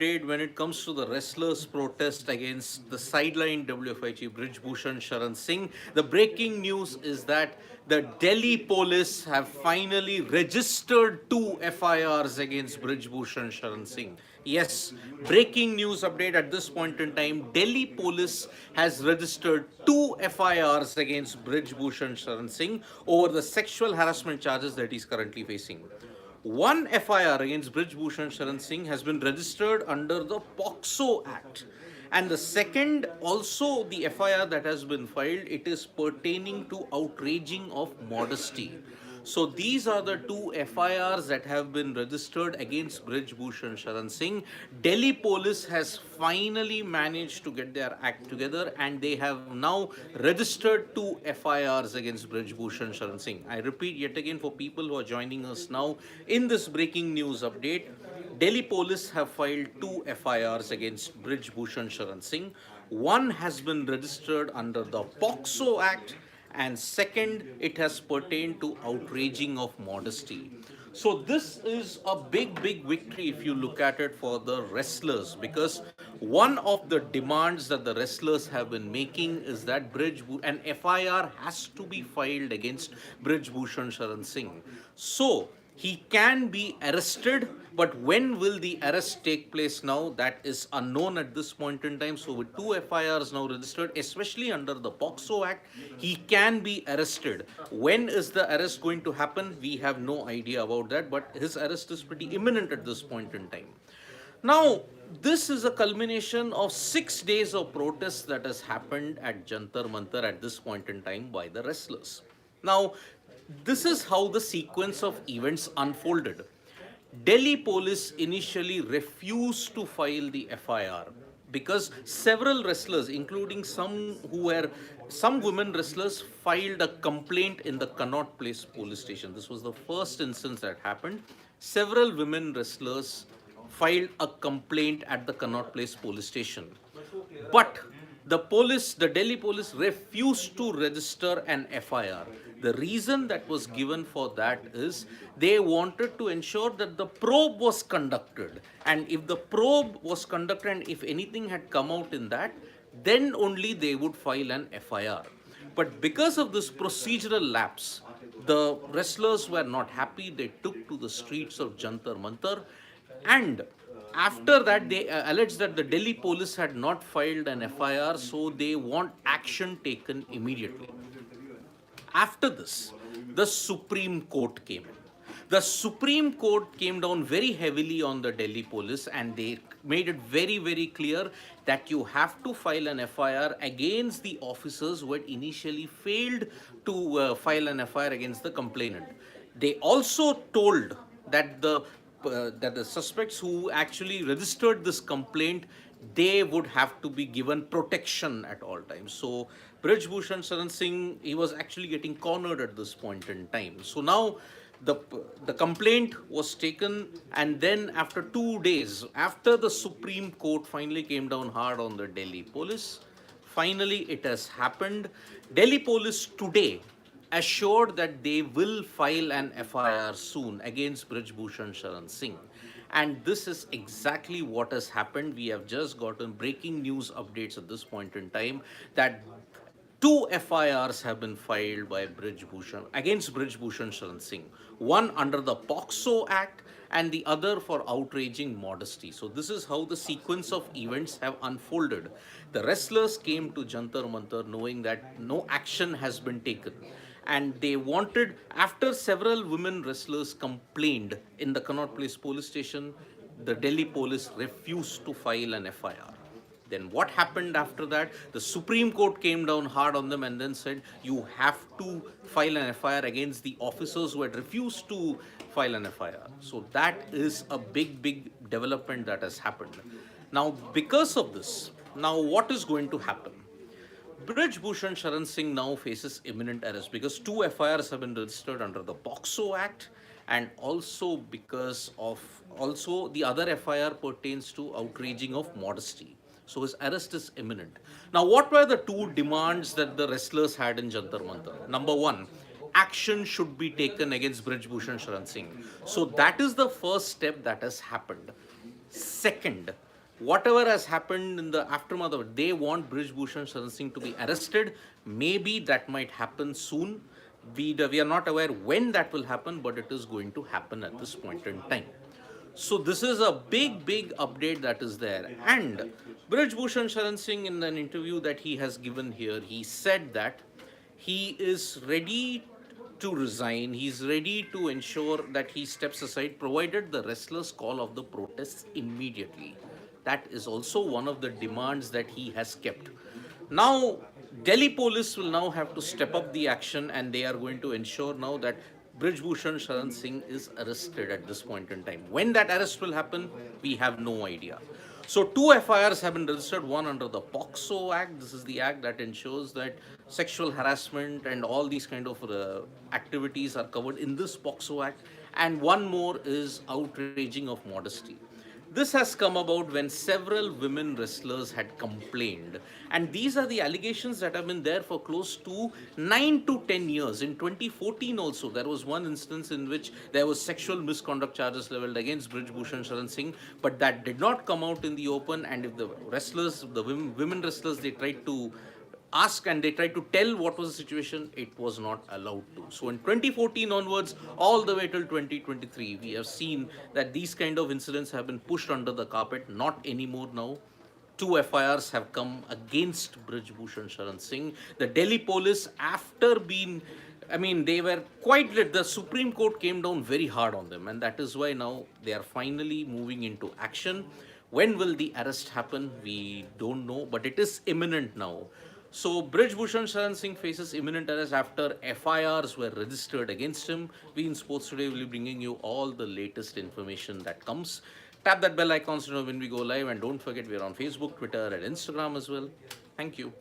update when it comes to the wrestlers' protest against the sideline WFI chief Brijbhushan Sharan Singh. The breaking news is that the Delhi police have finally registered two FIRs against Brijbhushan Sharan Singh. Yes, breaking news update at this point in time. Delhi police has registered two FIRs against Brijbhushan Sharan Singh over the sexual harassment charges that he's currently facing. One FIR against Brijbhushan Sharan Singh has been registered under the POXO Act. And the second, also the FIR that has been filed, it is pertaining to outraging of modesty. So these are the two FIRs that have been registered against Brijbhushan Sharan Singh. Delhi police has finally managed to get their act together and they have now registered two FIRs against Brijbhushan Sharan Singh. I repeat yet again for people who are joining us now in this breaking news update. Delhi police have filed two FIRs against Brijbhushan Sharan Singh. One has been registered under the POXO Act, and second, it has pertained to outraging of modesty. So this is a big victory if you look at it for the wrestlers, because one of the demands that the wrestlers have been making is that an FIR has to be filed against Brijbhushan Sharan Singh. So he can be arrested, but when will the arrest take place now? That is unknown at this point in time. So with two FIRs now registered, especially under the POXO Act, he can be arrested. When is the arrest going to happen? We have no idea about that, but his arrest is pretty imminent at this point in time. Now, this is a culmination of 6 days of protests that has happened at Jantar Mantar at this point in time by the wrestlers. Now, this is how the sequence of events unfolded. Delhi police initially refused to file the FIR because several wrestlers, including some women wrestlers, filed a complaint in the Connaught Place police station. This was the first instance that happened. Several women wrestlers filed a complaint at the Connaught Place police station. But the Delhi police refused to register an FIR. The reason that was given for that is they wanted to ensure that the probe was conducted. And if the probe was conducted and if anything had come out in that, then only they would file an FIR. But because of this procedural lapse, the wrestlers were not happy. They took to the streets of Jantar Mantar, and after that, they alleged that the Delhi police had not filed an FIR, so they want action taken immediately. After this, the Supreme Court came in. The Supreme Court came down very heavily on the Delhi police and they made it very clear that you have to file an FIR against the officers who had initially failed to file an FIR against the complainant. They also told that the suspects who actually registered this complaint, they would have to be given protection at all times. So Brijbhushan Sharan Singh, he was actually getting cornered at this point in time. So now the complaint was taken, and then after 2 days, after the Supreme Court finally came down hard on the Delhi police, finally it has happened. Delhi police today assured that they will file an FIR soon against Brijbhushan Sharan Singh. And this is exactly what has happened. We have just gotten breaking news updates at this point in time that two FIRs have been filed by against Brijbhushan Sharan Singh. One under the POXO Act and the other for outraging modesty. So this is how the sequence of events have unfolded. The wrestlers came to Jantar Mantar knowing that no action has been taken. And they wanted, after several women wrestlers complained in the Connaught Place police station, the Delhi police refused to file an FIR. Then what happened after that? The Supreme Court came down hard on them and then said, you have to file an FIR against the officers who had refused to file an FIR. So that is a big development that has happened. Now, because of this, now what is going to happen? Brijbhushan Sharan Singh now faces imminent arrest because two FIRs have been registered under the POXO Act, and also because of the other FIR pertains to outraging of modesty. So his arrest is imminent. Now, what were the two demands that the wrestlers had in Jantar Mantar? Number one, action should be taken against Brijbhushan Sharan Singh. So that is the first step that has happened. Second, whatever has happened in the aftermath of it, they want Brijbhushan Sharan Singh to be arrested. Maybe that might happen soon. We are not aware when that will happen, but it is going to happen at this point in time. So this is a big, big update that is there. And Brijbhushan Sharan Singh, in an interview that he has given here, he said that he is ready to resign. He's ready to ensure that he steps aside, provided the wrestlers call off the protests immediately. That is also one of the demands that he has kept. Now, Delhi police will now have to step up the action, and they are going to ensure now that Brijbhushan Sharan Singh is arrested at this point in time. When that arrest will happen, we have no idea. So, two FIRs have been registered, one under the POXO Act. This is the act that ensures that sexual harassment and all these kind of activities are covered in this POXO Act. And one more is outraging of modesty. This has come about when several women wrestlers had complained. And these are the allegations that have been there for close to 9 to 10 years. In 2014 also, there was one instance in which there was sexual misconduct charges leveled against Brijbhushan Sharan Singh, but that did not come out in the open. And if the wrestlers, the women wrestlers, they tried to ask and they tried to tell what was the situation, it was not allowed to. So in 2014 onwards, all the way till 2023, we have seen that these kind of incidents have been pushed under the carpet, not anymore now. Two FIRs have come against Brijbhushan Sharan Singh. The Delhi police, after being, I mean, they were quite lit. The Supreme Court came down very hard on them, and that is why now they are finally moving into action. When will the arrest happen? We don't know, but it is imminent now. So, Brijbhushan Sharan Singh faces imminent arrest after FIRs were registered against him. We in Sports Today will be bringing you all the latest information that comes. Tap that bell icon to know when we go live, and don't forget we are on Facebook, Twitter, and Instagram as well. Thank you.